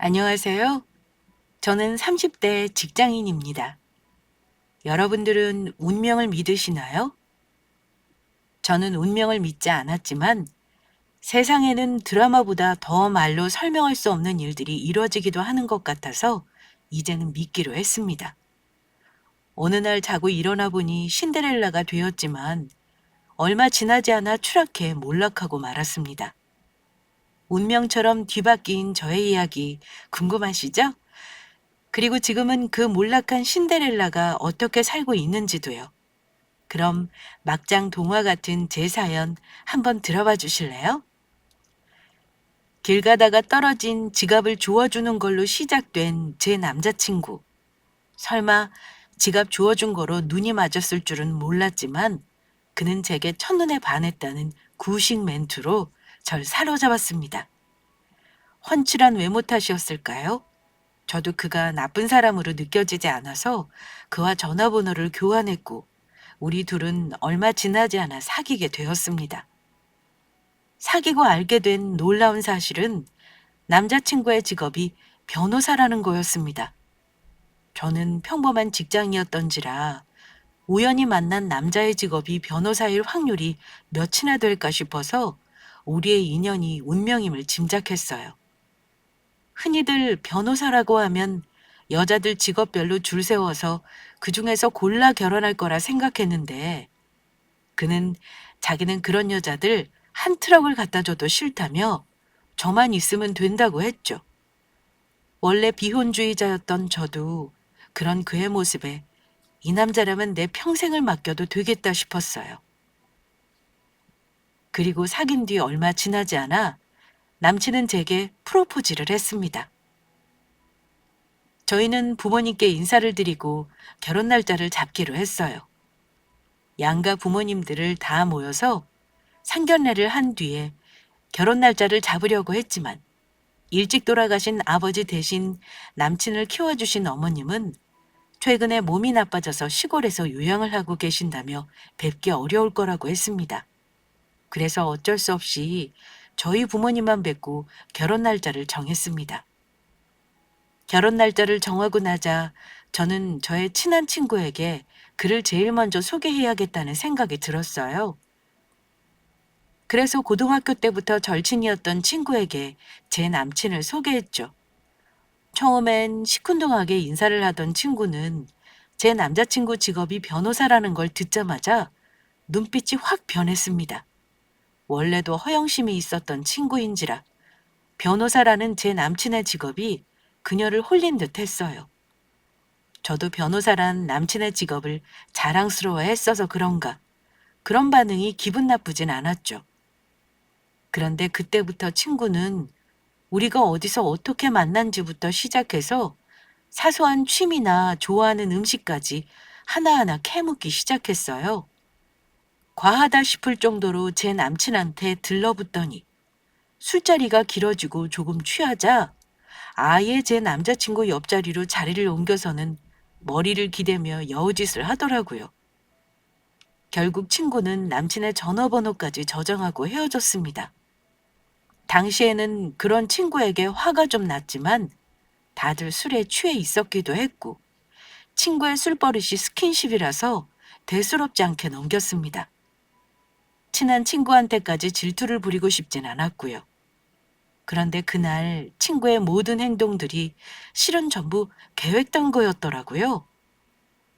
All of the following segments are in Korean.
안녕하세요. 저는 30대 직장인입니다. 여러분들은 운명을 믿으시나요? 저는 운명을 믿지 않았지만 세상에는 드라마보다 더 말로 설명할 수 없는 일들이 이루어지기도 하는 것 같아서 이제는 믿기로 했습니다. 어느 날 자고 일어나 보니 신데렐라가 되었지만 얼마 지나지 않아 추락해 몰락하고 말았습니다. 운명처럼 뒤바뀐 저의 이야기 궁금하시죠? 그리고 지금은 그 몰락한 신데렐라가 어떻게 살고 있는지도요. 그럼 막장 동화 같은 제 사연 한번 들어봐 주실래요? 길 가다가 떨어진 지갑을 주워주는 걸로 시작된 제 남자친구. 설마 지갑 주워준 거로 눈이 맞았을 줄은 몰랐지만 그는 제게 첫눈에 반했다는 구식 멘트로 절 사로잡았습니다. 훤칠한 외모 탓이었을까요? 저도 그가 나쁜 사람으로 느껴지지 않아서 그와 전화번호를 교환했고 우리 둘은 얼마 지나지 않아 사귀게 되었습니다. 사귀고 알게 된 놀라운 사실은 남자친구의 직업이 변호사라는 거였습니다. 저는 평범한 직장이었던지라 우연히 만난 남자의 직업이 변호사일 확률이 몇이나 될까 싶어서 우리의 인연이 운명임을 짐작했어요. 흔히들 변호사라고 하면 여자들 직업별로 줄 세워서 그 중에서 골라 결혼할 거라 생각했는데 그는 자기는 그런 여자들 한 트럭을 갖다 줘도 싫다며 저만 있으면 된다고 했죠. 원래 비혼주의자였던 저도 그런 그의 모습에 이 남자라면 내 평생을 맡겨도 되겠다 싶었어요. 그리고 사귄 뒤 얼마 지나지 않아 남친은 제게 프로포즈를 했습니다. 저희는 부모님께 인사를 드리고 결혼 날짜를 잡기로 했어요. 양가 부모님들을 다 모여서 상견례를 한 뒤에 결혼 날짜를 잡으려고 했지만 일찍 돌아가신 아버지 대신 남친을 키워주신 어머님은 최근에 몸이 나빠져서 시골에서 요양을 하고 계신다며 뵙기 어려울 거라고 했습니다. 그래서 어쩔 수 없이 저희 부모님만 뵙고 결혼 날짜를 정했습니다. 결혼 날짜를 정하고 나자 저는 저의 친한 친구에게 그를 제일 먼저 소개해야겠다는 생각이 들었어요. 그래서 고등학교 때부터 절친이었던 친구에게 제 남친을 소개했죠. 처음엔 시큰둥하게 인사를 하던 친구는 제 남자친구 직업이 변호사라는 걸 듣자마자 눈빛이 확 변했습니다. 원래도 허영심이 있었던 친구인지라 변호사라는 제 남친의 직업이 그녀를 홀린 듯 했어요. 저도 변호사란 남친의 직업을 자랑스러워 했어서 그런가 그런 반응이 기분 나쁘진 않았죠. 그런데 그때부터 친구는 우리가 어디서 어떻게 만난지부터 시작해서 사소한 취미나 좋아하는 음식까지 하나하나 캐묻기 시작했어요. 과하다 싶을 정도로 제 남친한테 들러붙더니 술자리가 길어지고 조금 취하자 아예 제 남자친구 옆자리로 자리를 옮겨서는 머리를 기대며 여우짓을 하더라고요. 결국 친구는 남친의 전화번호까지 저장하고 헤어졌습니다. 당시에는 그런 친구에게 화가 좀 났지만 다들 술에 취해 있었기도 했고 친구의 술버릇이 스킨십이라서 대수롭지 않게 넘겼습니다. 친한 친구한테까지 질투를 부리고 싶진 않았고요. 그런데 그날 친구의 모든 행동들이 실은 전부 계획된 거였더라고요.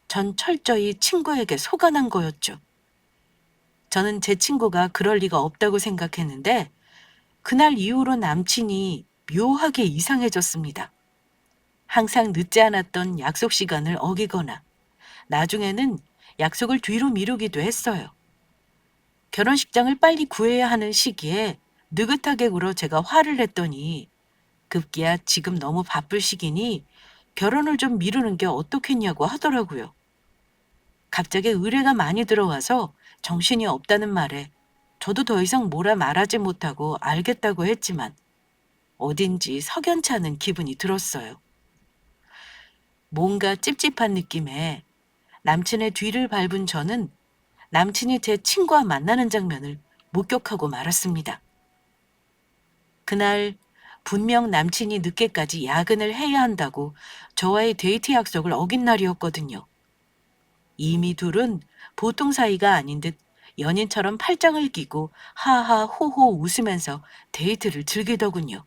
전 철저히 친구에게 속아난 거였죠. 저는 제 친구가 그럴 리가 없다고 생각했는데 그날 이후로 남친이 묘하게 이상해졌습니다. 항상 늦지 않았던 약속 시간을 어기거나 나중에는 약속을 뒤로 미루기도 했어요. 결혼식장을 빨리 구해야 하는 시기에 느긋하게 굴어 제가 화를 냈더니 급기야 지금 너무 바쁠 시기니 결혼을 좀 미루는 게 어떻겠냐고 하더라고요. 갑자기 의뢰가 많이 들어와서 정신이 없다는 말에 저도 더 이상 뭐라 말하지 못하고 알겠다고 했지만 어딘지 석연치 않은 기분이 들었어요. 뭔가 찝찝한 느낌에 남친의 뒤를 밟은 저는 남친이 제 친구와 만나는 장면을 목격하고 말았습니다. 그날 분명 남친이 늦게까지 야근을 해야 한다고 저와의 데이트 약속을 어긴 날이었거든요. 이미 둘은 보통 사이가 아닌 듯 연인처럼 팔짱을 끼고 하하 호호 웃으면서 데이트를 즐기더군요.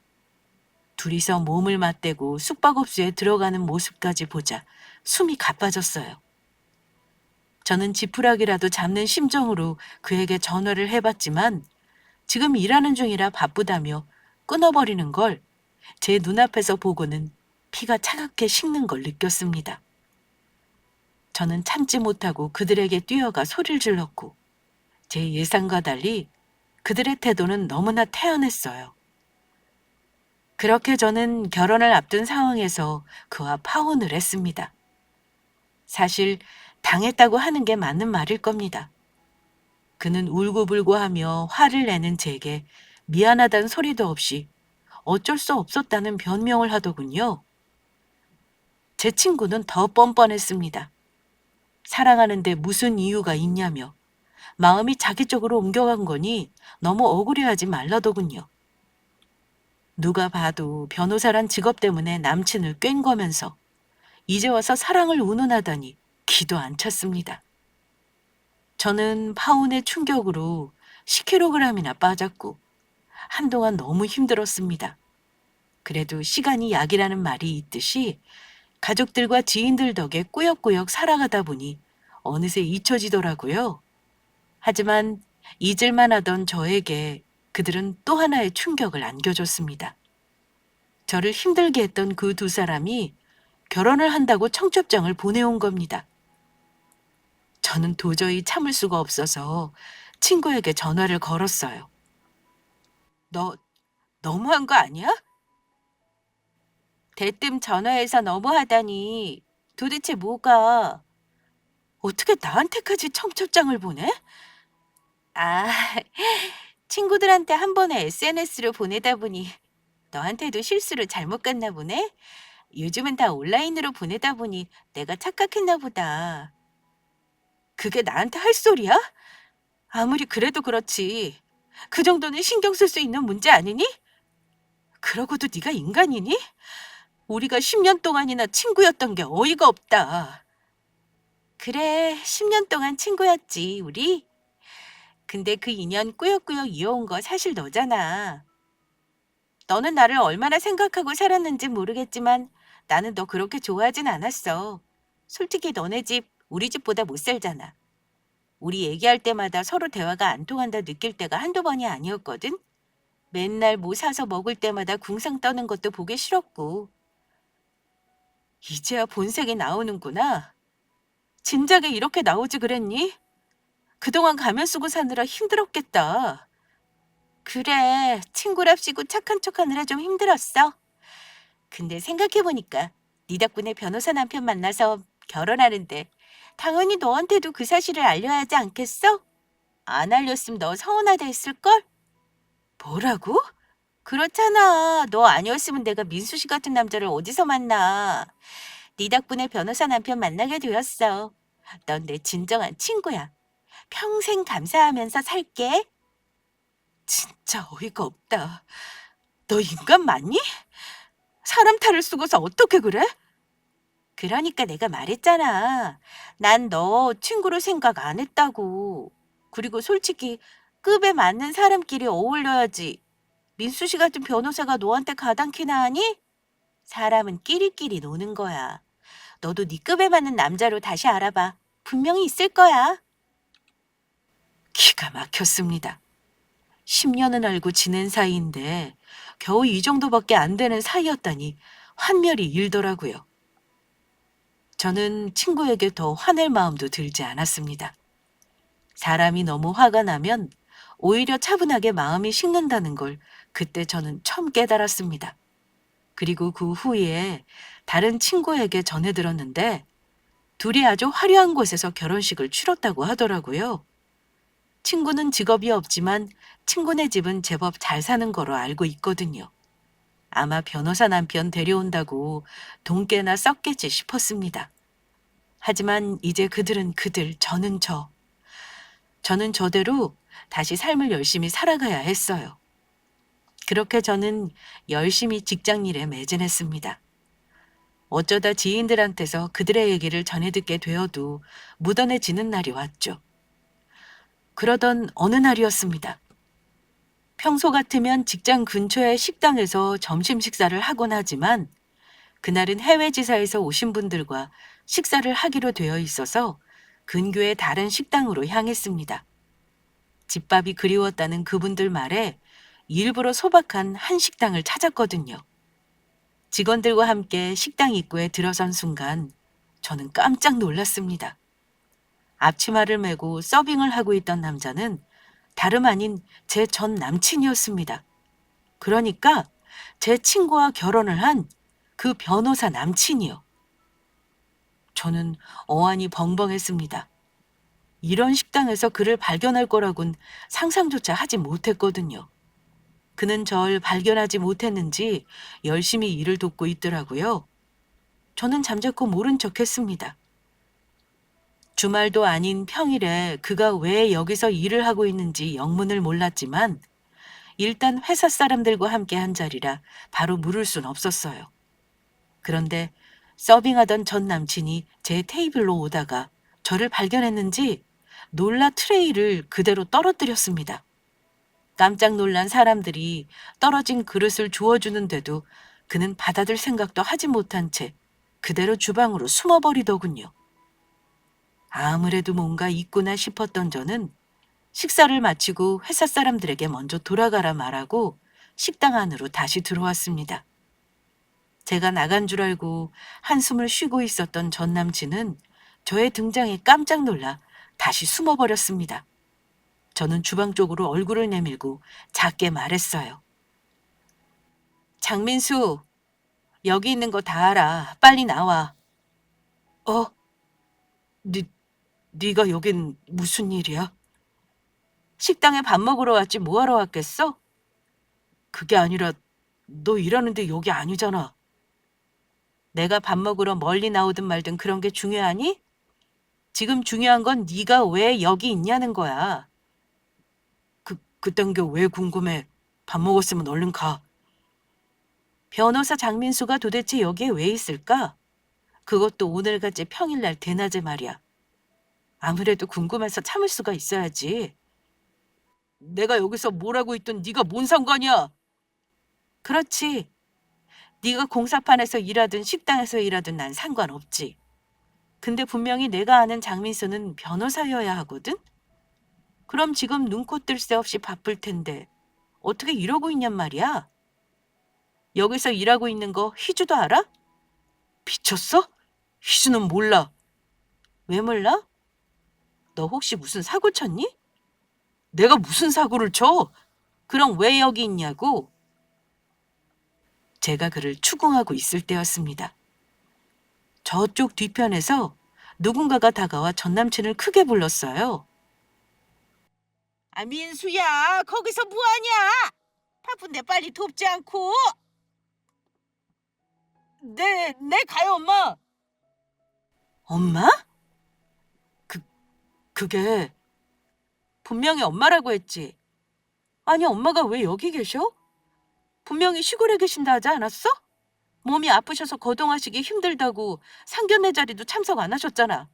둘이서 몸을 맞대고 숙박업소에 들어가는 모습까지 보자 숨이 가빠졌어요. 저는 지푸라기라도 잡는 심정으로 그에게 전화를 해봤지만 지금 일하는 중이라 바쁘다며 끊어버리는 걸 제 눈앞에서 보고는 피가 차갑게 식는 걸 느꼈습니다. 저는 참지 못하고 그들에게 뛰어가 소리를 질렀고 제 예상과 달리 그들의 태도는 너무나 태연했어요. 그렇게 저는 결혼을 앞둔 상황에서 그와 파혼을 했습니다. 사실 당했다고 하는 게 맞는 말일 겁니다. 그는 울고불고 하며 화를 내는 제게 미안하다는 소리도 없이 어쩔 수 없었다는 변명을 하더군요. 제 친구는 더 뻔뻔했습니다. 사랑하는데 무슨 이유가 있냐며 마음이 자기 쪽으로 옮겨간 거니 너무 억울해하지 말라더군요. 누가 봐도 변호사란 직업 때문에 남친을 꽹 거면서 이제 와서 사랑을 운운하다니 기도 안 찼습니다. 저는 파혼의 충격으로 10kg이나 빠졌고 한동안 너무 힘들었습니다. 그래도 시간이 약이라는 말이 있듯이 가족들과 지인들 덕에 꾸역꾸역 살아가다 보니 어느새 잊혀지더라고요. 하지만 잊을만 하던 저에게 그들은 또 하나의 충격을 안겨줬습니다. 저를 힘들게 했던 그 두 사람이 결혼을 한다고 청첩장을 보내온 겁니다. 저는 도저히 참을 수가 없어서 친구에게 전화를 걸었어요. 너 너무한 거 아니야? 대뜸 전화해서 너무하다니. 도대체 뭐가? 어떻게 나한테까지 청첩장을 보내? 아, 친구들한테 한 번에 SNS로 보내다 보니 너한테도 실수로 잘못 갔나 보네? 요즘은 다 온라인으로 보내다 보니 내가 착각했나 보다. 그게 나한테 할 소리야? 아무리 그래도 그렇지. 그 정도는 신경 쓸 수 있는 문제 아니니? 그러고도 네가 인간이니? 우리가 10년 동안이나 친구였던 게 어이가 없다. 그래, 10년 동안 친구였지, 우리? 근데 그 인연 꾸역꾸역 이어온 거 사실 너잖아. 너는 나를 얼마나 생각하고 살았는지 모르겠지만 나는 너 그렇게 좋아하진 않았어. 솔직히 너네 집, 우리 집보다 못 살잖아. 우리 얘기할 때마다 서로 대화가 안 통한다 느낄 때가 한두 번이 아니었거든? 맨날 뭐 사서 먹을 때마다 궁상 떠는 것도 보기 싫었고. 이제야 본색이 나오는구나. 진작에 이렇게 나오지 그랬니? 그동안 가면 쓰고 사느라 힘들었겠다. 그래, 친구랍시고 착한 척하느라 좀 힘들었어. 근데 생각해보니까 네 덕분에 변호사 남편 만나서 결혼하는데 당연히 너한테도 그 사실을 알려야 하지 않겠어? 안 알렸으면 너 서운하다 했을걸? 뭐라고? 그렇잖아. 너 아니었으면 내가 민수 씨 같은 남자를 어디서 만나. 네 덕분에 변호사 남편 만나게 되었어. 넌 내 진정한 친구야. 평생 감사하면서 살게. 진짜 어이가 없다. 너 인간 맞니? 사람 탈을 쓰고서 어떻게 그래? 그러니까 내가 말했잖아. 난 너 친구로 생각 안 했다고. 그리고 솔직히 급에 맞는 사람끼리 어울려야지. 민수 씨 같은 변호사가 너한테 가당키나 하니? 사람은 끼리끼리 노는 거야. 너도 네 급에 맞는 남자로 다시 알아봐. 분명히 있을 거야. 기가 막혔습니다. 10년은 알고 지낸 사이인데 겨우 이 정도밖에 안 되는 사이였다니 환멸이 일더라고요. 저는 친구에게 더 화낼 마음도 들지 않았습니다. 사람이 너무 화가 나면 오히려 차분하게 마음이 식는다는 걸 그때 저는 처음 깨달았습니다. 그리고 그 후에 다른 친구에게 전해 들었는데 둘이 아주 화려한 곳에서 결혼식을 치렀다고 하더라고요. 친구는 직업이 없지만 친구네 집은 제법 잘 사는 거로 알고 있거든요. 아마 변호사 남편 데려온다고 돈깨나 썼겠지 싶었습니다. 하지만 이제 그들은 그들, 저는 저. 저는 저대로 다시 삶을 열심히 살아가야 했어요. 그렇게 저는 열심히 직장 일에 매진했습니다. 어쩌다 지인들한테서 그들의 얘기를 전해 듣게 되어도 묻어내지는 날이 왔죠. 그러던 어느 날이었습니다. 평소 같으면 직장 근처의 식당에서 점심 식사를 하곤 하지만 그날은 해외 지사에서 오신 분들과 식사를 하기로 되어 있어서 근교의 다른 식당으로 향했습니다. 집밥이 그리웠다는 그분들 말에 일부러 소박한 한 식당을 찾았거든요. 직원들과 함께 식당 입구에 들어선 순간 저는 깜짝 놀랐습니다. 앞치마를 메고 서빙을 하고 있던 남자는 다름 아닌 제 전 남친이었습니다. 그러니까 제 친구와 결혼을 한 그 변호사 남친이요. 저는 어안이 벙벙했습니다. 이런 식당에서 그를 발견할 거라곤 상상조차 하지 못했거든요. 그는 절 발견하지 못했는지 열심히 일을 돕고 있더라고요. 저는 잠자코 모른 척 했습니다. 주말도 아닌 평일에 그가 왜 여기서 일을 하고 있는지 영문을 몰랐지만 일단 회사 사람들과 함께 한 자리라 바로 물을 순 없었어요. 그런데 서빙하던 전 남친이 제 테이블로 오다가 저를 발견했는지 놀라 트레이를 그대로 떨어뜨렸습니다. 깜짝 놀란 사람들이 떨어진 그릇을 주워주는데도 그는 받아들 생각도 하지 못한 채 그대로 주방으로 숨어버리더군요. 아무래도 뭔가 있구나 싶었던 저는 식사를 마치고 회사 사람들에게 먼저 돌아가라 말하고 식당 안으로 다시 들어왔습니다. 제가 나간 줄 알고 한숨을 쉬고 있었던 전 남친은 저의 등장에 깜짝 놀라 다시 숨어버렸습니다. 저는 주방 쪽으로 얼굴을 내밀고 작게 말했어요. 장민수, 여기 있는 거 다 알아. 빨리 나와. 어? 네가 여긴 무슨 일이야? 식당에 밥 먹으러 왔지 뭐하러 왔겠어? 그게 아니라 너 일하는데 여기 아니잖아. 내가 밥 먹으러 멀리 나오든 말든 그런 게 중요하니? 지금 중요한 건 네가 왜 여기 있냐는 거야. 그딴 게 왜 궁금해. 밥 먹었으면 얼른 가. 변호사 장민수가 도대체 여기에 왜 있을까? 그것도 오늘같이 평일날 대낮에 말이야. 아무래도 궁금해서 참을 수가 있어야지. 내가 여기서 뭘 하고 있든 네가 뭔 상관이야? 그렇지. 네가 공사판에서 일하든 식당에서 일하든 난 상관없지. 근데 분명히 내가 아는 장민수는 변호사여야 하거든? 그럼 지금 눈코 뜰 새 없이 바쁠 텐데 어떻게 이러고 있냔 말이야? 여기서 일하고 있는 거 희주도 알아? 미쳤어? 희주는 몰라. 왜 몰라? 너 혹시 무슨 사고 쳤니? 내가 무슨 사고를 쳐? 그럼 왜 여기 있냐고? 제가 그를 추궁하고 있을 때였습니다. 저쪽 뒤편에서 누군가가 다가와 전 남친을 크게 불렀어요. 아, 민수야, 거기서 뭐하냐? 바쁜데 빨리 돕지 않고. 네, 가요, 엄마. 엄마? 그, 그게 분명히 엄마라고 했지. 아니, 엄마가 왜 여기 계셔? 분명히 시골에 계신다 하지 않았어? 몸이 아프셔서 거동하시기 힘들다고 상견례 자리도 참석 안 하셨잖아.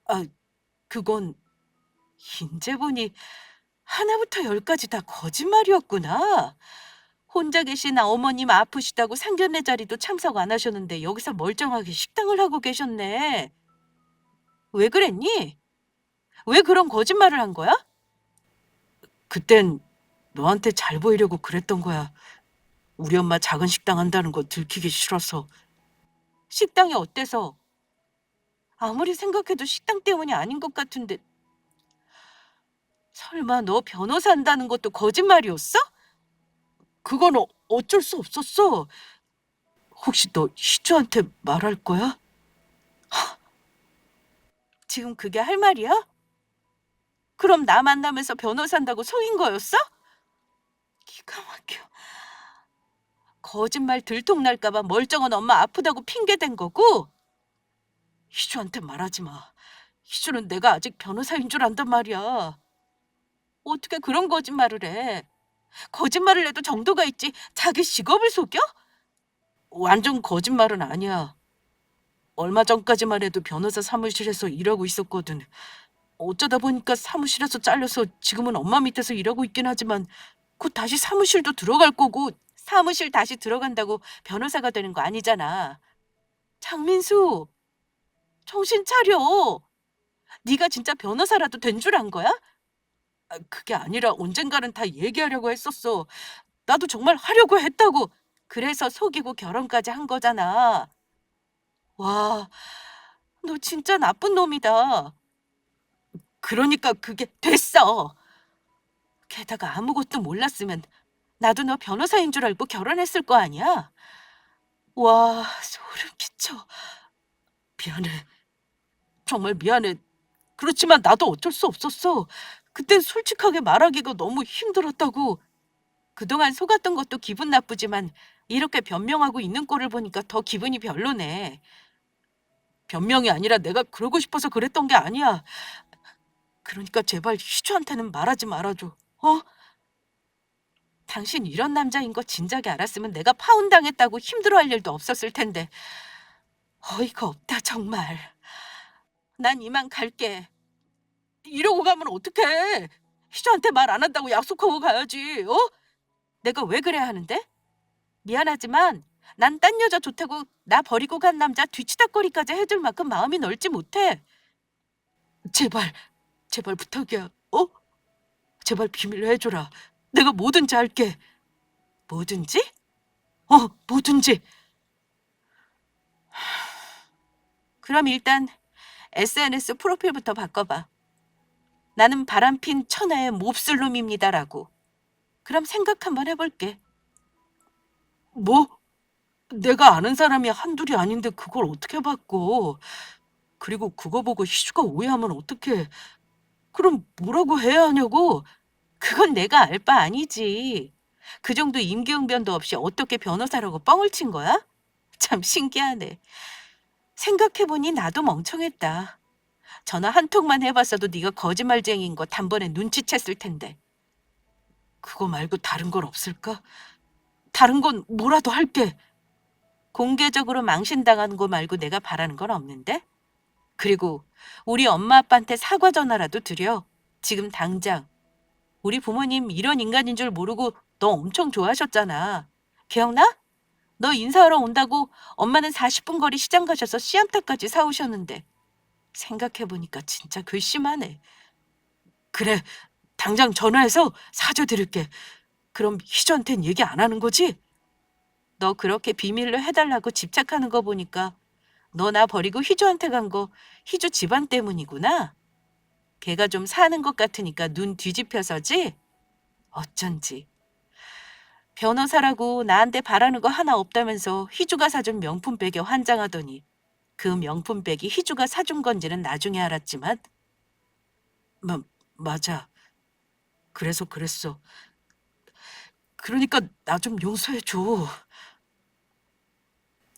아, 그건 인제 보니 하나부터 열까지 다 거짓말이었구나. 혼자 계신 어머님 아프시다고 상견례 자리도 참석 안 하셨는데 여기서 멀쩡하게 식당을 하고 계셨네. 왜 그랬니? 왜 그런 거짓말을 한 거야? 그땐 너한테 잘 보이려고 그랬던 거야. 우리 엄마 작은 식당 한다는 거 들키기 싫어서. 식당이 어때서? 아무리 생각해도 식당 때문이 아닌 것 같은데. 설마 너 변호사 한다는 것도 거짓말이었어? 그건 어쩔 수 없었어. 혹시 너 희주한테 말할 거야? 지금 그게 할 말이야? 그럼 나 만나면서 변호사 한다고 속인 거였어? 기가 막혀. 거짓말 들통날까 봐 멀쩡한 엄마 아프다고 핑계댄 거고? 희주한테 말하지 마. 희주는 내가 아직 변호사인 줄 안단 말이야. 어떻게 그런 거짓말을 해? 거짓말을 해도 정도가 있지 자기 직업을 속여? 완전 거짓말은 아니야. 얼마 전까지만 해도 변호사 사무실에서 일하고 있었거든. 어쩌다 보니까 사무실에서 잘려서 지금은 엄마 밑에서 일하고 있긴 하지만 곧 다시 사무실도 들어갈 거고 사무실 다시 들어간다고 변호사가 되는 거 아니잖아. 장민수, 정신 차려. 네가 진짜 변호사라도 된 줄 안 거야? 그게 아니라 언젠가는 다 얘기하려고 했었어. 나도 정말 하려고 했다고. 그래서 속이고 결혼까지 한 거잖아. 와, 너 진짜 나쁜 놈이다. 그러니까 그게 됐어. 게다가 아무것도 몰랐으면 나도 너 변호사인 줄 알고 결혼했을 거 아니야? 와, 소름 끼쳐. 미안해. 정말 미안해. 그렇지만 나도 어쩔 수 없었어. 그땐 솔직하게 말하기가 너무 힘들었다고. 그동안 속았던 것도 기분 나쁘지만 이렇게 변명하고 있는 꼴을 보니까 더 기분이 별로네. 변명이 아니라 내가 그러고 싶어서 그랬던 게 아니야. 그러니까 제발 희주한테는 말하지 말아줘. 어? 당신 이런 남자인 거 진작에 알았으면 내가 파혼당했다고 힘들어할 일도 없었을 텐데. 어이가 없다 정말. 난 이만 갈게. 이러고 가면 어떡해. 희주한테 말 안 한다고 약속하고 가야지. 어? 내가 왜 그래야 하는데? 미안하지만 난 딴 여자 좋다고 나 버리고 간 남자 뒤치다거리까지 해줄 만큼 마음이 넓지 못해. 제발, 제발 부탁이야. 어? 제발 비밀로 해줘라. 내가 뭐든지 할게. 뭐든지? 뭐든지. 그럼 일단 SNS 프로필부터 바꿔봐. 나는 바람핀 천하의 몹쓸 놈입니다라고. 그럼 생각 한번 해볼게. 뭐? 내가 아는 사람이 한둘이 아닌데 그걸 어떻게 바꿔? 그리고 그거 보고 희주가 오해하면 어떡해. 그럼 뭐라고 해야 하냐고? 그건 내가 알 바 아니지. 그 정도 임기응변도 없이 어떻게 변호사라고 뻥을 친 거야? 참 신기하네. 생각해보니 나도 멍청했다. 전화 한 통만 해봤어도 네가 거짓말쟁이인 거 단번에 눈치챘을 텐데. 그거 말고 다른 건 없을까? 다른 건 뭐라도 할게. 공개적으로 망신당하는 거 말고 내가 바라는 건 없는데? 그리고 우리 엄마 아빠한테 사과 전화라도 드려. 지금 당장. 우리 부모님 이런 인간인 줄 모르고 너 엄청 좋아하셨잖아. 기억나? 너 인사하러 온다고 엄마는 40분 거리 시장 가셔서 씨암탉까지 사오셨는데. 생각해보니까 진짜 괘씸하네. 그래, 당장 전화해서 사줘드릴게. 그럼 희주한텐 얘기 안 하는 거지? 너 그렇게 비밀로 해달라고 집착하는 거 보니까 너 나 버리고 희주한테 간 거 희주 집안 때문이구나. 걔가 좀 사는 것 같으니까 눈 뒤집혀서지? 어쩐지. 변호사라고 나한테 바라는 거 하나 없다면서 희주가 사준 명품백에 환장하더니 그 명품백이 희주가 사준 건지는 나중에 알았지만 마, 맞아. 그래서 그랬어. 그러니까 나 좀 용서해줘.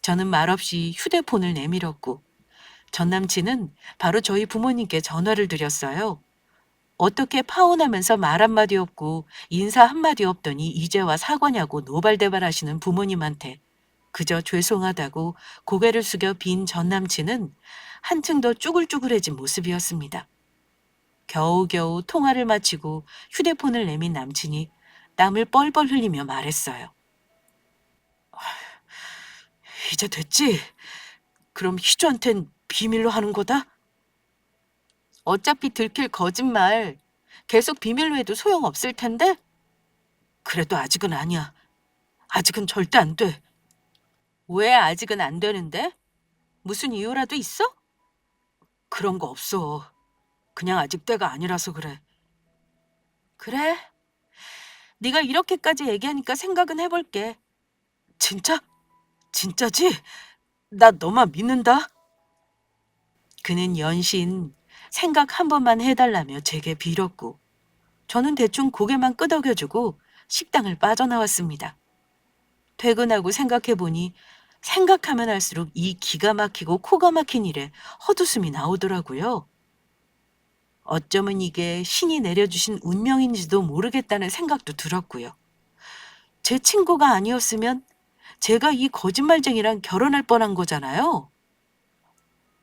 저는 말없이 휴대폰을 내밀었고 전 남친은 바로 저희 부모님께 전화를 드렸어요. 어떻게 파혼하면서 말 한마디 없고 인사 한마디 없더니 이제와 사과냐고 노발대발하시는 부모님한테 그저 죄송하다고 고개를 숙여 빈 전 남친은 한층 더 쭈글쭈글해진 모습이었습니다. 겨우겨우 통화를 마치고 휴대폰을 내민 남친이 땀을 뻘뻘 흘리며 말했어요. 이제 됐지? 그럼 희주한텐 비밀로 하는 거다? 어차피 들킬 거짓말 계속 비밀로 해도 소용없을 텐데? 그래도 아직은 아니야. 아직은 절대 안 돼. 왜 아직은 안 되는데? 무슨 이유라도 있어? 그런 거 없어. 그냥 아직 때가 아니라서 그래. 그래? 네가 이렇게까지 얘기하니까 생각은 해볼게. 진짜? 진짜지? 나 너만 믿는다. 그는 연신 생각 한 번만 해달라며 제게 빌었고 저는 대충 고개만 끄덕여주고 식당을 빠져나왔습니다. 퇴근하고 생각해보니 생각하면 할수록 이 기가 막히고 코가 막힌 일에 헛웃음이 나오더라고요. 어쩌면 이게 신이 내려주신 운명인지도 모르겠다는 생각도 들었고요. 제 친구가 아니었으면 제가 이 거짓말쟁이랑 결혼할 뻔한 거잖아요.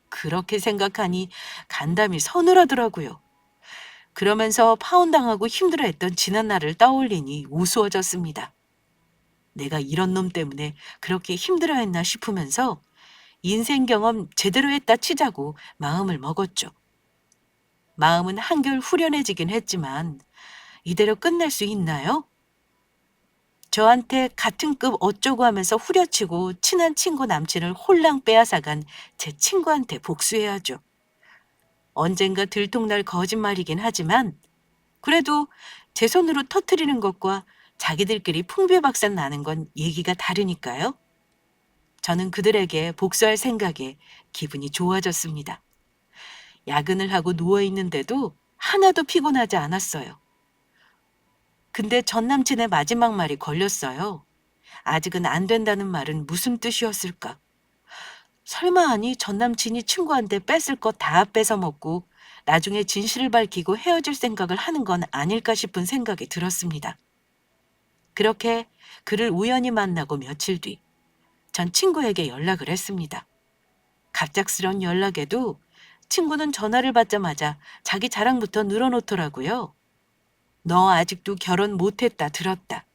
그렇게 생각하니 간담이 서늘하더라고요. 그러면서 파혼당하고 힘들어했던 지난 날을 떠올리니 우스워졌습니다. 내가 이런 놈 때문에 그렇게 힘들어했나 싶으면서 인생 경험 제대로 했다 치자고 마음을 먹었죠. 마음은 한결 후련해지긴 했지만 이대로 끝낼 수 있나요? 저한테 같은 급 어쩌고 하면서 후려치고 친한 친구 남친을 홀랑 빼앗아간 제 친구한테 복수해야죠. 언젠가 들통날 거짓말이긴 하지만 그래도 제 손으로 터트리는 것과 자기들끼리 풍비박산 나는 건 얘기가 다르니까요. 저는 그들에게 복수할 생각에 기분이 좋아졌습니다. 야근을 하고 누워있는데도 하나도 피곤하지 않았어요. 근데 전 남친의 마지막 말이 걸렸어요. 아직은 안 된다는 말은 무슨 뜻이었을까? 설마 아니 전 남친이 친구한테 뺏을 것 다 뺏어 먹고 나중에 진실을 밝히고 헤어질 생각을 하는 건 아닐까 싶은 생각이 들었습니다. 그렇게 그를 우연히 만나고 며칠 뒤, 전 친구에게 연락을 했습니다. 갑작스런 연락에도 친구는 전화를 받자마자 자기 자랑부터 늘어놓더라고요. 너 아직도 결혼 못했다 들었다.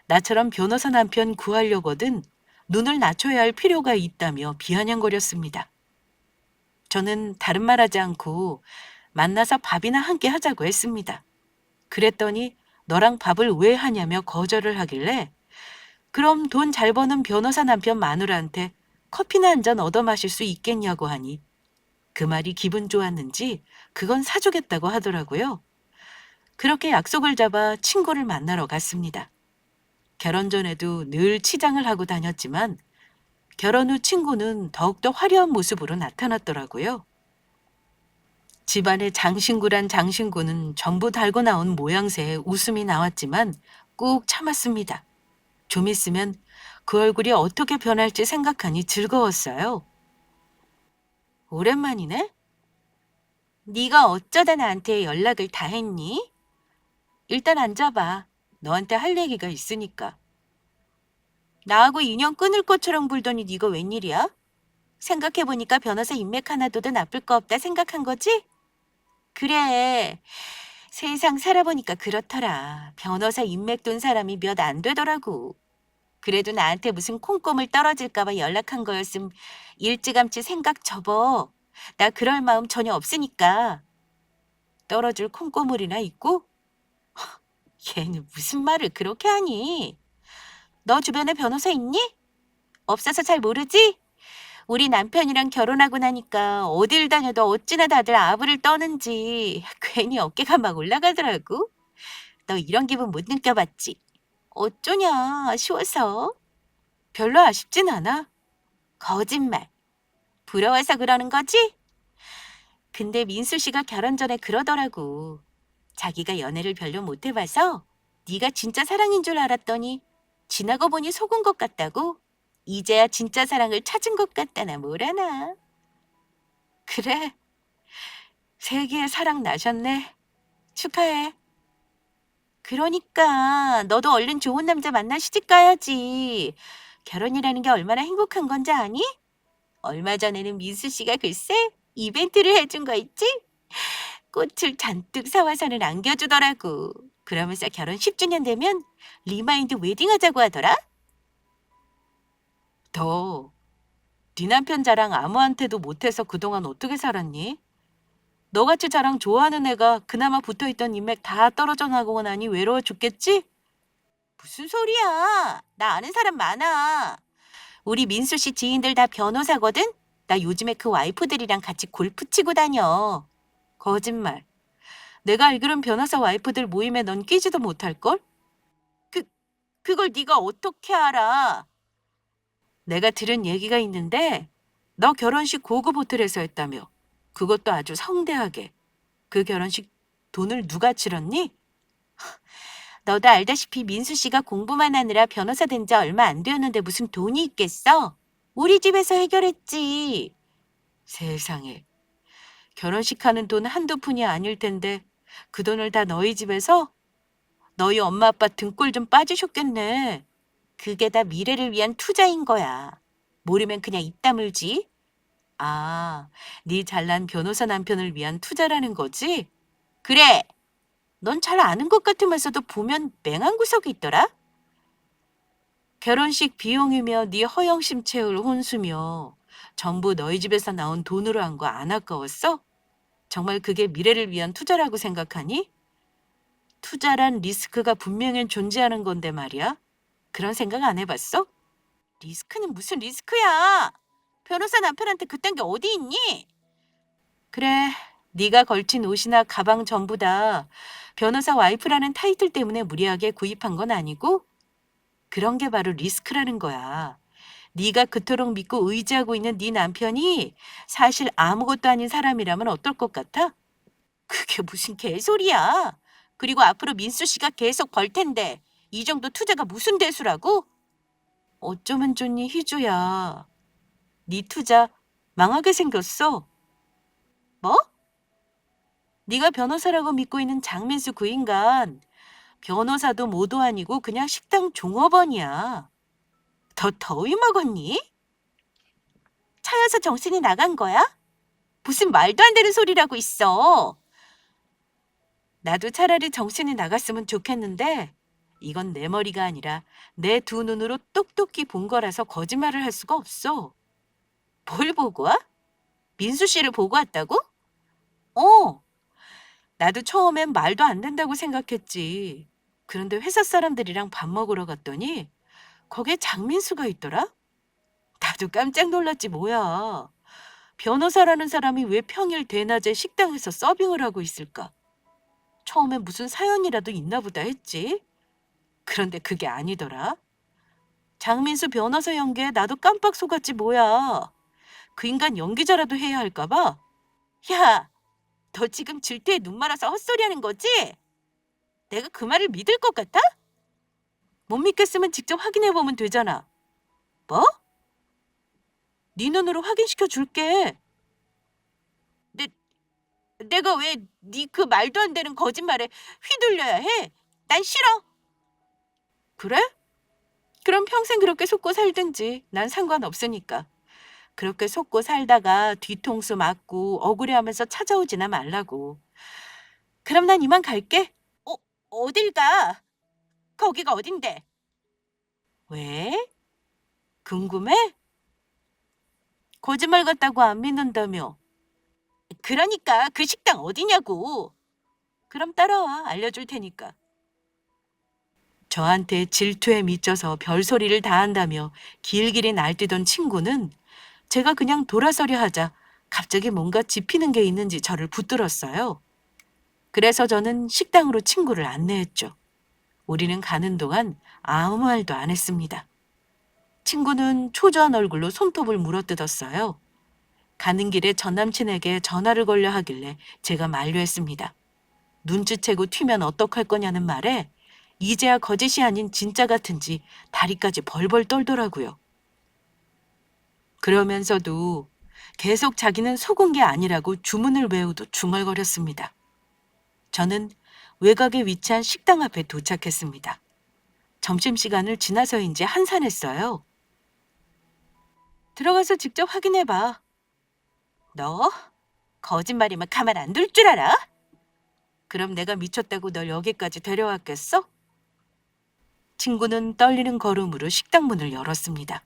나처럼 변호사 남편 구하려거든 눈을 낮춰야 할 필요가 있다며 비아냥거렸습니다. 저는 다른 말 하지 않고 만나서 밥이나 함께 하자고 했습니다. 그랬더니 너랑 밥을 왜 하냐며 거절을 하길래 그럼 돈 잘 버는 변호사 남편 마누라한테 커피나 한 잔 얻어 마실 수 있겠냐고 하니 그 말이 기분 좋았는지 그건 사주겠다고 하더라고요. 그렇게 약속을 잡아 친구를 만나러 갔습니다. 결혼 전에도 늘 치장을 하고 다녔지만 결혼 후 친구는 더욱더 화려한 모습으로 나타났더라고요. 집안의 장신구란 장신구는 전부 달고 나온 모양새에 웃음이 나왔지만 꾹 참았습니다. 좀 있으면 그 얼굴이 어떻게 변할지 생각하니 즐거웠어요. 오랜만이네? 네가 어쩌다 나한테 연락을 다 했니? 일단 앉아봐. 너한테 할 얘기가 있으니까. 나하고 인연 끊을 것처럼 굴더니 네가 웬일이야? 생각해보니까 변호사 인맥 하나 둬도 나쁠 거 없다 생각한 거지? 그래. 세상 살아보니까 그렇더라. 변호사 인맥 둔 사람이 몇 안 되더라고. 그래도 나한테 무슨 콩고물 떨어질까 봐 연락한 거였음 일찌감치 생각 접어. 나 그럴 마음 전혀 없으니까. 떨어질 콩고물이나 있고? 얘는 무슨 말을 그렇게 하니? 너 주변에 변호사 있니? 없어서 잘 모르지? 우리 남편이랑 결혼하고 나니까 어딜 다녀도 어찌나 다들 아부를 떠는지 괜히 어깨가 막 올라가더라고. 너 이런 기분 못 느껴봤지? 어쩌냐, 아쉬워서. 별로 아쉽진 않아. 거짓말. 부러워서 그러는 거지? 근데 민수 씨가 결혼 전에 그러더라고. 자기가 연애를 별로 못 해봐서 네가 진짜 사랑인 줄 알았더니 지나고 보니 속은 것 같다고. 이제야 진짜 사랑을 찾은 것 같다나 뭐라나. 그래, 세기의 사랑 나셨네. 축하해. 그러니까 너도 얼른 좋은 남자 만나 시집 가야지. 결혼이라는 게 얼마나 행복한 건지 아니? 얼마 전에는 민수 씨가 글쎄 이벤트를 해준 거 있지? 꽃을 잔뜩 사와서는 안겨주더라고. 그러면서 결혼 10주년 되면 리마인드 웨딩 하자고 하더라. 너, 네 남편 자랑 아무한테도 못해서 그동안 어떻게 살았니? 너같이 자랑 좋아하는 애가 그나마 붙어있던 인맥 다 떨어져 나가고 나니 외로워 죽겠지? 무슨 소리야. 나 아는 사람 많아. 우리 민수 씨 지인들 다 변호사거든? 나 요즘에 그 와이프들이랑 같이 골프 치고 다녀. 거짓말. 내가 알기론 변호사 와이프들 모임에 넌 끼지도 못할걸? 그, 그걸 네가 어떻게 알아? 내가 들은 얘기가 있는데 너 결혼식 고급 호텔에서 했다며. 그것도 아주 성대하게. 그 결혼식 돈을 누가 치렀니? 너도 알다시피 민수 씨가 공부만 하느라 변호사 된 지 얼마 안 되었는데 무슨 돈이 있겠어? 우리 집에서 해결했지. 세상에. 결혼식 하는 돈 한두 푼이 아닐 텐데 그 돈을 다 너희 집에서? 너희 엄마 아빠 등골 좀 빠지셨겠네. 그게 다 미래를 위한 투자인 거야. 모르면 그냥 입 다물지. 아, 네 잘난 변호사 남편을 위한 투자라는 거지? 그래. 넌 잘 아는 것 같으면서도 보면 맹한 구석이 있더라? 결혼식 비용이며 네 허영심 채울 혼수며 전부 너희 집에서 나온 돈으로 한 거 안 아까웠어? 정말 그게 미래를 위한 투자라고 생각하니? 투자란 리스크가 분명히 존재하는 건데 말이야. 그런 생각 안 해봤어? 리스크는 무슨 리스크야? 변호사 남편한테 그딴 게 어디 있니? 그래, 네가 걸친 옷이나 가방 전부 다 변호사 와이프라는 타이틀 때문에 무리하게 구입한 건 아니고 그런 게 바로 리스크라는 거야. 네가 그토록 믿고 의지하고 있는 네 남편이 사실 아무것도 아닌 사람이라면 어떨 것 같아? 그게 무슨 개소리야. 그리고 앞으로 민수 씨가 계속 벌 텐데 이 정도 투자가 무슨 대수라고? 어쩌면 좋니 희주야. 네 투자 망하게 생겼어. 뭐? 네가 변호사라고 믿고 있는 장민수 그 인간 변호사도 뭐도 아니고 그냥 식당 종업원이야. 더 더위 먹었니? 차여서 정신이 나간 거야? 무슨 말도 안 되는 소리라고 있어. 나도 차라리 정신이 나갔으면 좋겠는데 이건 내 머리가 아니라 내 두 눈으로 똑똑히 본 거라서 거짓말을 할 수가 없어. 뭘 보고 와? 민수 씨를 보고 왔다고? 어, 나도 처음엔 말도 안 된다고 생각했지. 그런데 회사 사람들이랑 밥 먹으러 갔더니 거기에 장민수가 있더라? 나도 깜짝 놀랐지 뭐야. 변호사라는 사람이 왜 평일 대낮에 식당에서 서빙을 하고 있을까? 처음엔 무슨 사연이라도 있나 보다 했지. 그런데 그게 아니더라. 장민수 변호사 연기에 나도 깜빡 속았지 뭐야. 그 인간 연기자라도 해야 할까 봐. 야, 너 지금 질투에 눈 말아서 헛소리하는 거지? 내가 그 말을 믿을 것 같아? 못 믿겠으면 직접 확인해 보면 되잖아. 뭐? 네 눈으로 확인시켜 줄게. 내, 내가 왜 네 그 말도 안 되는 거짓말에 휘둘려야 해? 난 싫어. 그래? 그럼 평생 그렇게 속고 살든지 난 상관없으니까. 그렇게 속고 살다가 뒤통수 맞고 억울해하면서 찾아오지나 말라고. 그럼 난 이만 갈게. 어, 어딜 가? 거기가 어딘데? 왜? 궁금해? 거짓말 같다고 안 믿는다며. 그러니까 그 식당 어디냐고. 그럼 따라와. 알려줄 테니까. 저한테 질투에 미쳐서 별소리를 다 한다며 길길이 날뛰던 친구는 제가 그냥 돌아서려 하자 갑자기 뭔가 짚히는 게 있는지 저를 붙들었어요. 그래서 저는 식당으로 친구를 안내했죠. 우리는 가는 동안 아무 말도 안 했습니다. 친구는 초조한 얼굴로 손톱을 물어뜯었어요. 가는 길에 전 남친에게 전화를 걸려 하길래 제가 만류했습니다. 눈치채고 튀면 어떡할 거냐는 말에 이제야 거짓이 아닌 진짜 같은지 다리까지 벌벌 떨더라고요. 그러면서도 계속 자기는 속은 게 아니라고 주문을 외우도 중얼거렸습니다. 저는 외곽에 위치한 식당 앞에 도착했습니다. 점심시간을 지나서인지 한산했어요. 들어가서 직접 확인해봐. 너 거짓말이면 가만 안 둘 줄 알아? 그럼 내가 미쳤다고 널 여기까지 데려왔겠어? 친구는 떨리는 걸음으로 식당 문을 열었습니다.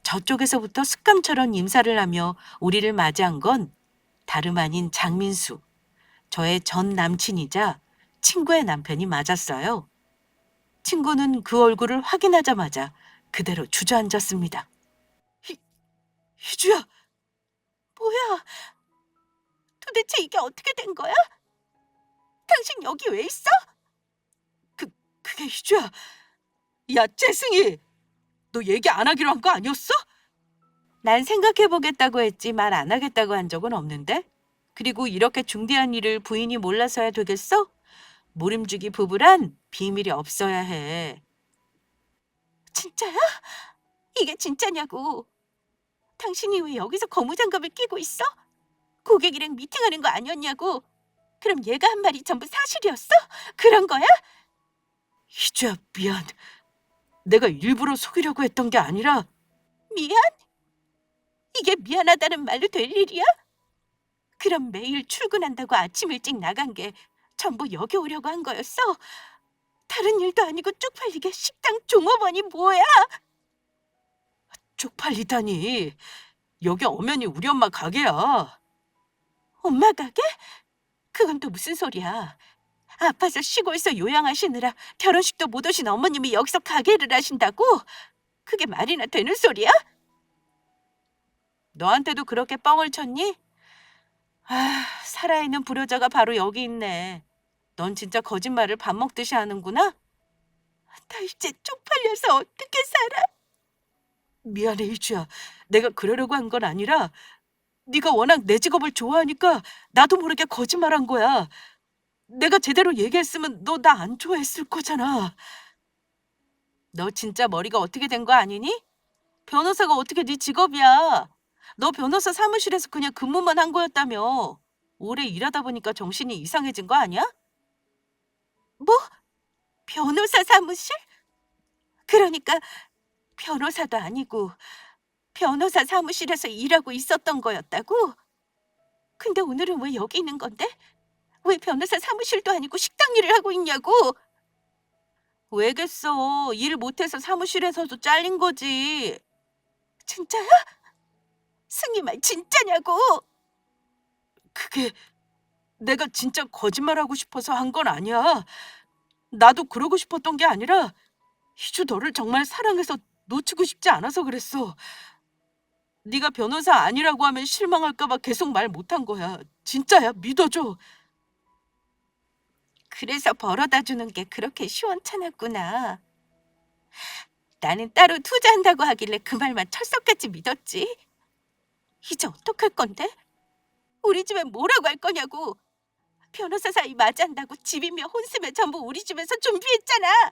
저쪽에서부터 습관처럼 인사를 하며 우리를 맞이한 건 다름 아닌 장민수, 저의 전 남친이자 친구의 남편이 맞았어요. 친구는 그 얼굴을 확인하자마자 그대로 주저앉았습니다. 희주야, 뭐야? 도대체 이게 어떻게 된 거야? 당신 여기 왜 있어? 그게 희주야. 야, 재승이! 너 얘기 안 하기로 한 거 아니었어? 난 생각해보겠다고 했지 말 안 하겠다고 한 적은 없는데? 그리고 이렇게 중대한 일을 부인이 몰라서야 되겠어? 모름주기 부부란 비밀이 없어야 해. 진짜야? 이게 진짜냐고. 당신이 왜 여기서 고무장갑을 끼고 있어? 고객이랑 미팅하는 거 아니었냐고. 그럼 얘가 한 말이 전부 사실이었어? 그런 거야? 희주야, 미안. 내가 일부러 속이려고 했던 게 아니라. 미안? 이게 미안하다는 말로 될 일이야? 그럼 매일 출근한다고 아침 일찍 나간 게 전부 여기 오려고 한 거였어? 다른 일도 아니고 쪽팔리게 식당 종업원이 뭐야? 쪽팔리다니. 여기 엄연히 우리 엄마 가게야. 엄마 가게? 그건 또 무슨 소리야? 아파서 시골에서 요양하시느라 결혼식도 못 오신 어머님이 여기서 가게를 하신다고? 그게 말이나 되는 소리야? 너한테도 그렇게 뻥을 쳤니? 아, 살아있는 불효자가 바로 여기 있네. 넌 진짜 거짓말을 밥 먹듯이 하는구나? 나 이제 쪽팔려서 어떻게 살아? 미안해, 희주야. 내가 그러려고 한 건 아니라 네가 워낙 내 직업을 좋아하니까 나도 모르게 거짓말한 거야. 내가 제대로 얘기했으면 너 나 안 좋아했을 거잖아. 너 진짜 머리가 어떻게 된 거 아니니? 변호사가 어떻게 네 직업이야? 너 변호사 사무실에서 그냥 근무만 한 거였다며. 오래 일하다 보니까 정신이 이상해진 거 아니야? 뭐? 변호사 사무실? 그러니까 변호사도 아니고 변호사 사무실에서 일하고 있었던 거였다고? 근데 오늘은 왜 여기 있는 건데? 왜 변호사 사무실도 아니고 식당 일을 하고 있냐고? 왜겠어. 일 못해서 사무실에서도 잘린 거지. 진짜야? 승희 말 진짜냐고? 그게 내가 진짜 거짓말하고 싶어서 한 건 아니야. 나도 그러고 싶었던 게 아니라 희주 너를 정말 사랑해서 놓치고 싶지 않아서 그랬어. 네가 변호사 아니라고 하면 실망할까 봐 계속 말 못한 거야. 진짜야, 믿어줘. 그래서 벌어다 주는 게 그렇게 시원찮았구나. 나는 따로 투자한다고 하길래 그 말만 철석같이 믿었지. 이제 어떡할 건데? 우리 집에 뭐라고 할 거냐고. 변호사 사이 맞이한다고 집이며 혼수며 전부 우리 집에서 준비했잖아.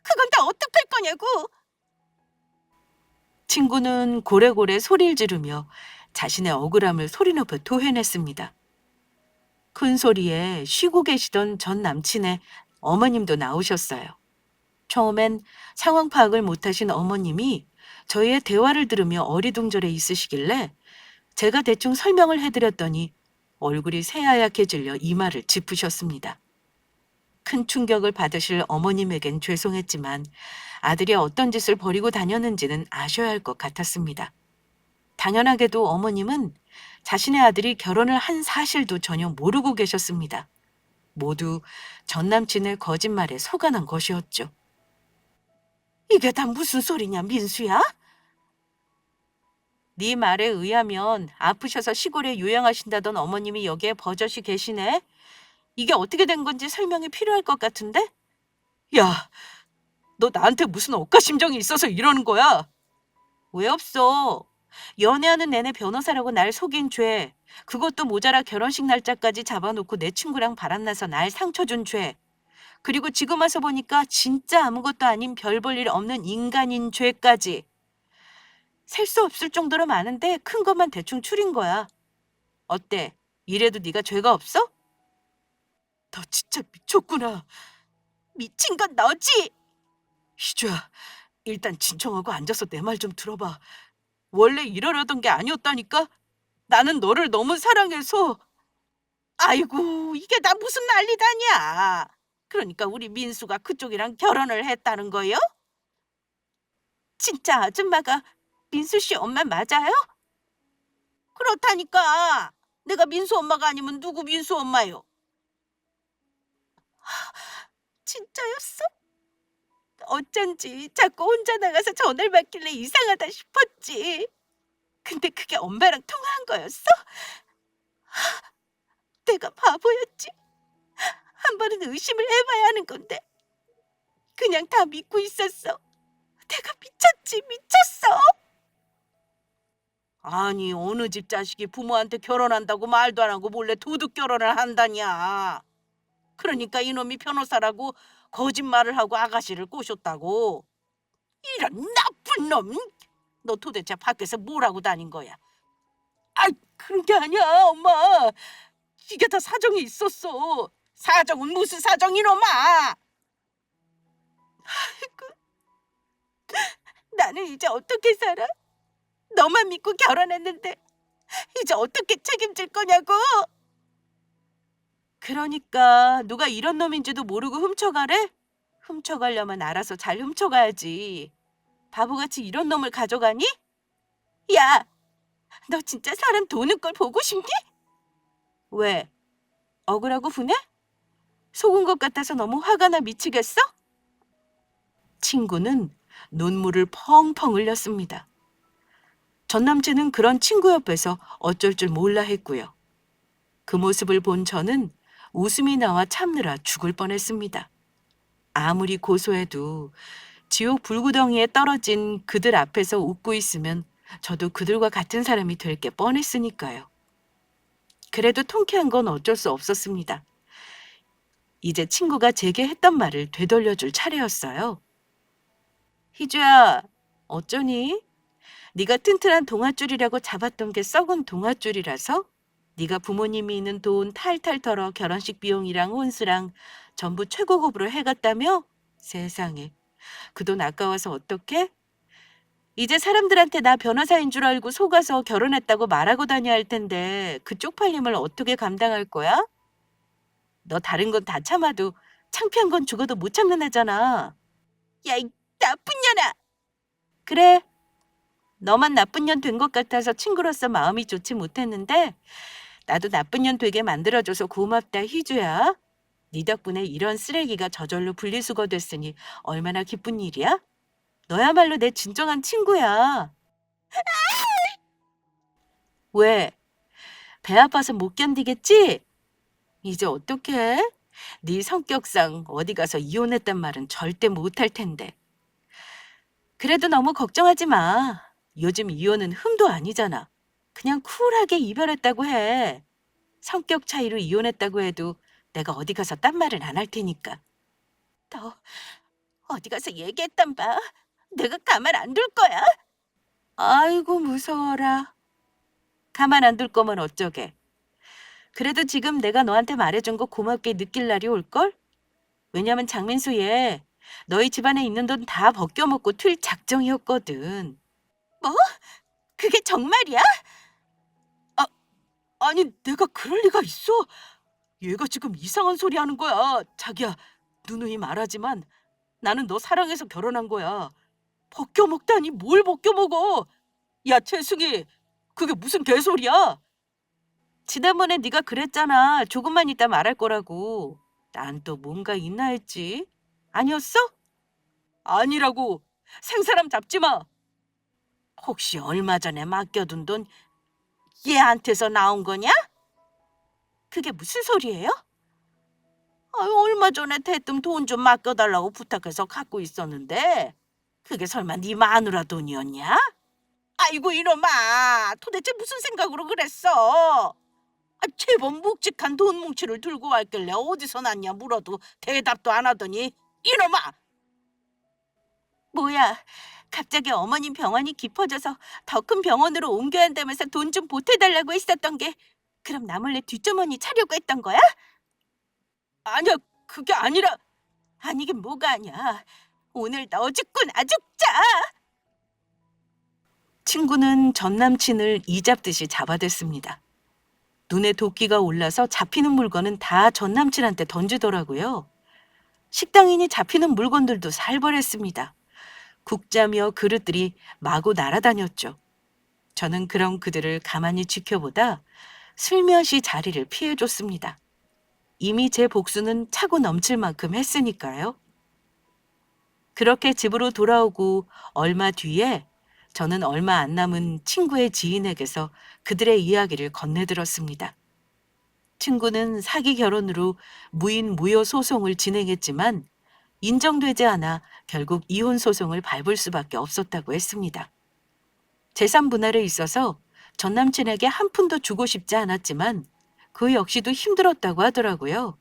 그건 다 어떡할 거냐고. 친구는 고래고래 소리를 지르며 자신의 억울함을 소리 높여 토해냈습니다. 큰 소리에 쉬고 계시던 전 남친의 어머님도 나오셨어요. 처음엔 상황 파악을 못하신 어머님이 저희의 대화를 들으며 어리둥절해 있으시길래 제가 대충 설명을 해드렸더니 얼굴이 새하얗게 질려 이마를 짚으셨습니다. 큰 충격을 받으실 어머님에겐 죄송했지만 아들이 어떤 짓을 벌이고 다녔는지는 아셔야 할 것 같았습니다. 당연하게도 어머님은 자신의 아들이 결혼을 한 사실도 전혀 모르고 계셨습니다. 모두 전 남친의 거짓말에 속아난 것이었죠. 이게 다 무슨 소리냐, 민수야? 네 말에 의하면 아프셔서 시골에 요양하신다던 어머님이 여기에 버젓이 계시네. 이게 어떻게 된 건지 설명이 필요할 것 같은데? 야, 너 나한테 무슨 억가심정이 있어서 이러는 거야? 왜 없어? 연애하는 내내 변호사라고 날 속인 죄. 그것도 모자라 결혼식 날짜까지 잡아놓고 내 친구랑 바람나서 날 상처 준 죄. 그리고 지금 와서 보니까 진짜 아무것도 아닌 별 볼 일 없는 인간인 죄까지. 셀 수 없을 정도로 많은데 큰 것만 대충 추린 거야. 어때? 이래도 네가 죄가 없어? 너 진짜 미쳤구나. 미친 건 너지. 희주야, 일단 진정하고 앉아서 내 말 좀 들어봐. 원래 이러려던 게 아니었다니까? 나는 너를 너무 사랑해서. 아이고, 이게 다 무슨 난리다냐. 그러니까 우리 민수가 그쪽이랑 결혼을 했다는 거요? 진짜 아줌마가 민수 씨 엄마 맞아요? 그렇다니까. 내가 민수 엄마가 아니면 누구 민수 엄마요? 진짜였어? 어쩐지 자꾸 혼자 나가서 전화를 받길래 이상하다 싶었지. 근데 그게 엄마랑 통화한 거였어? 내가 바보였지. 한 번은 의심을 해봐야 하는 건데 그냥 다 믿고 있었어. 내가 미쳤지, 미쳤어. 아니, 어느 집 자식이 부모한테 결혼한다고 말도 안 하고 몰래 도둑 결혼을 한다냐. 그러니까 이놈이 변호사라고 거짓말을 하고 아가씨를 꼬셨다고. 이런 나쁜 놈! 너 도대체 밖에서 뭘 하고 다닌 거야? 아, 그런 게 아니야, 엄마. 이게 다 사정이 있었어. 사정은 무슨 사정, 이놈아. 나는 이제 어떻게 살아? 너만 믿고 결혼했는데 이제 어떻게 책임질 거냐고. 그러니까 누가 이런 놈인지도 모르고 훔쳐가래? 훔쳐가려면 알아서 잘 훔쳐가야지. 바보같이 이런 놈을 가져가니? 야, 너 진짜 사람 도는 걸 보고 싶니? 왜? 억울하고 분해? 속은 것 같아서 너무 화가 나 미치겠어? 친구는 눈물을 펑펑 흘렸습니다. 전 남친은 그런 친구 옆에서 어쩔 줄 몰라 했고요. 그 모습을 본 저는 웃음이 나와 참느라 죽을 뻔했습니다. 아무리 고소해도 지옥 불구덩이에 떨어진 그들 앞에서 웃고 있으면 저도 그들과 같은 사람이 될 게 뻔했으니까요. 그래도 통쾌한 건 어쩔 수 없었습니다. 이제 친구가 제게 했던 말을 되돌려줄 차례였어요. 희주야, 어쩌니? 네가 튼튼한 동아줄이라고 잡았던 게 썩은 동아줄이라서? 네가 부모님이 있는 돈 탈탈 털어 결혼식 비용이랑 혼수랑 전부 최고급으로 해갔다며? 세상에, 그 돈 아까워서 어떡해? 이제 사람들한테 나 변호사인 줄 알고 속아서 결혼했다고 말하고 다녀야 할 텐데 그 쪽팔림을 어떻게 감당할 거야? 너 다른 건 다 참아도 창피한 건 죽어도 못 참는 애잖아. 야, 이 나쁜 년아! 그래, 너만 나쁜 년 된 것 같아서 친구로서 마음이 좋지 못했는데 나도 나쁜 년 되게 만들어줘서 고맙다, 희주야. 네 덕분에 이런 쓰레기가 저절로 분리수거 됐으니 얼마나 기쁜 일이야? 너야말로 내 진정한 친구야. 왜? 배 아파서 못 견디겠지? 이제 어떡해? 네 성격상 어디 가서 이혼했단 말은 절대 못할 텐데. 그래도 너무 걱정하지 마. 요즘 이혼은 흠도 아니잖아. 그냥 쿨하게 이별했다고 해. 성격 차이로 이혼했다고 해도 내가 어디 가서 딴 말은 안 할 테니까. 너 어디 가서 얘기했단 봐. 내가 가만 안 둘 거야. 아이고 무서워라. 가만 안 둘 거면 어쩌게. 그래도 지금 내가 너한테 말해준 거 고맙게 느낄 날이 올걸? 왜냐면 장민수 얘 너희 집안에 있는 돈 다 벗겨먹고 튈 작정이었거든. 뭐? 그게 정말이야? 아, 아니 내가 그럴 리가 있어? 얘가 지금 이상한 소리 하는 거야. 자기야, 누누이 말하지만 나는 너 사랑해서 결혼한 거야. 벗겨먹다니 뭘 벗겨먹어? 야, 채숙이, 그게 무슨 개소리야? 지난번에 네가 그랬잖아. 조금만 있다 말할 거라고. 난 또 뭔가 있나 했지. 아니었어? 아니라고. 생사람 잡지 마. 혹시 얼마 전에 맡겨둔 돈 얘한테서 나온 거냐? 그게 무슨 소리예요? 아유, 얼마 전에 대뜸 돈 좀 맡겨달라고 부탁해서 갖고 있었는데 그게 설마 네 마누라 돈이었냐? 아이고 이놈아, 도대체 무슨 생각으로 그랬어? 제법 묵직한 돈 뭉치를 들고 왔길래 어디서 났냐 물어도 대답도 안 하더니 이놈아! 뭐야, 갑자기 어머님 병원이 깊어져서 더 큰 병원으로 옮겨야 한다면서 돈 좀 보태달라고 했었던 게 그럼 나 몰래 뒷주머니 차려고 했던 거야? 아니야, 그게 아니라. 아니긴 뭐가 아니야. 오늘 너 죽고 나 죽자. 친구는 전 남친을 이잡듯이 잡아댔습니다. 눈에 도끼가 올라서 잡히는 물건은 다 전 남친한테 던지더라고요. 식당인이 잡히는 물건들도 살벌했습니다. 국자며 그릇들이 마구 날아다녔죠. 저는 그런 그들을 가만히 지켜보다 슬며시 자리를 피해줬습니다. 이미 제 복수는 차고 넘칠 만큼 했으니까요. 그렇게 집으로 돌아오고 얼마 뒤에 저는 얼마 안 남은 친구의 지인에게서 그들의 이야기를 건네들었습니다. 친구는 사기 결혼으로 무인 무효 소송을 진행했지만 인정되지 않아 결국 이혼 소송을 밟을 수밖에 없었다고 했습니다. 재산 분할에 있어서 전 남친에게 한 푼도 주고 싶지 않았지만 그 역시도 힘들었다고 하더라고요.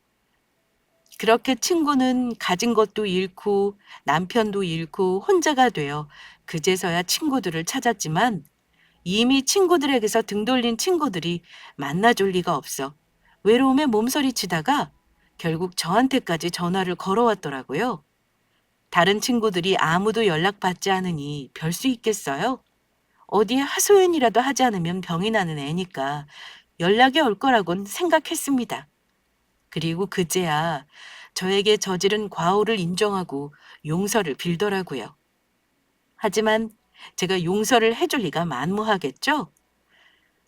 그렇게 친구는 가진 것도 잃고 남편도 잃고 혼자가 되어 그제서야 친구들을 찾았지만 이미 친구들에게서 등 돌린 친구들이 만나줄 리가 없어 외로움에 몸서리치다가 결국 저한테까지 전화를 걸어왔더라고요. 다른 친구들이 아무도 연락받지 않으니 별 수 있겠어요? 어디에 하소연이라도 하지 않으면 병이 나는 애니까 연락이 올 거라곤 생각했습니다. 그리고 그제야 저에게 저지른 과오를 인정하고 용서를 빌더라고요. 하지만 제가 용서를 해줄 리가 만무하겠죠?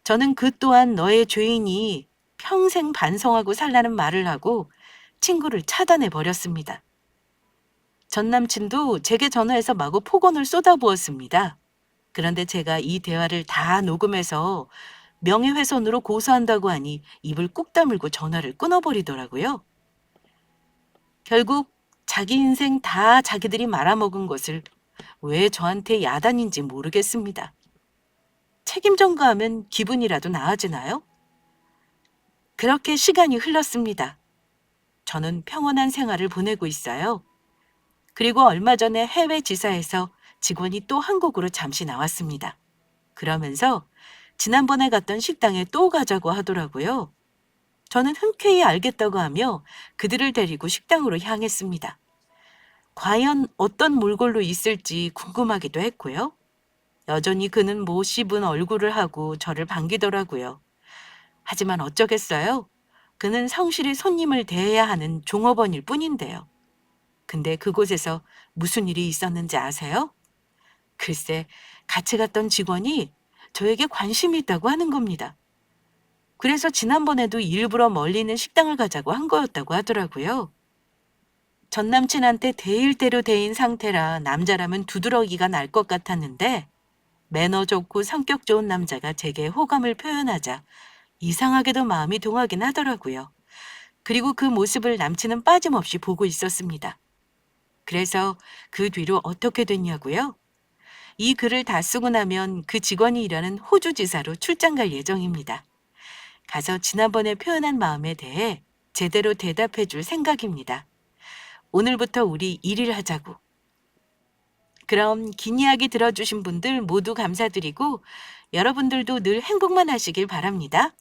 저는 그 또한 너의 죄인이 평생 반성하고 살라는 말을 하고 친구를 차단해 버렸습니다. 전 남친도 제게 전화해서 마구 폭언을 쏟아부었습니다. 그런데 제가 이 대화를 다 녹음해서 명예훼손으로 고소한다고 하니 입을 꾹 다물고 전화를 끊어버리더라고요. 결국 자기 인생 다 자기들이 말아먹은 것을 왜 저한테 야단인지 모르겠습니다. 책임 전가하면 기분이라도 나아지나요? 그렇게 시간이 흘렀습니다. 저는 평온한 생활을 보내고 있어요. 그리고 얼마 전에 해외 지사에서 직원이 또 한국으로 잠시 나왔습니다. 그러면서 지난번에 갔던 식당에 또 가자고 하더라고요. 저는 흔쾌히 알겠다고 하며 그들을 데리고 식당으로 향했습니다. 과연 어떤 몰골로 있을지 궁금하기도 했고요. 여전히 그는 못 씹은 얼굴을 하고 저를 반기더라고요. 하지만 어쩌겠어요? 그는 성실히 손님을 대해야 하는 종업원일 뿐인데요. 근데 그곳에서 무슨 일이 있었는지 아세요? 글쎄, 같이 갔던 직원이 저에게 관심이 있다고 하는 겁니다. 그래서 지난번에도 일부러 멀리 있는 식당을 가자고 한 거였다고 하더라고요. 전 남친한테 대일 대로 대인 상태라 남자라면 두드러기가 날 것 같았는데 매너 좋고 성격 좋은 남자가 제게 호감을 표현하자 이상하게도 마음이 동하긴 하더라고요. 그리고 그 모습을 남친은 빠짐없이 보고 있었습니다. 그래서 그 뒤로 어떻게 됐냐고요? 이 글을 다 쓰고 나면 그 직원이 일하는 호주 지사로 출장 갈 예정입니다. 가서 지난번에 표현한 마음에 대해 제대로 대답해 줄 생각입니다. 오늘부터 우리 일을 하자고. 그럼 긴 이야기 들어주신 분들 모두 감사드리고 여러분들도 늘 행복만 하시길 바랍니다.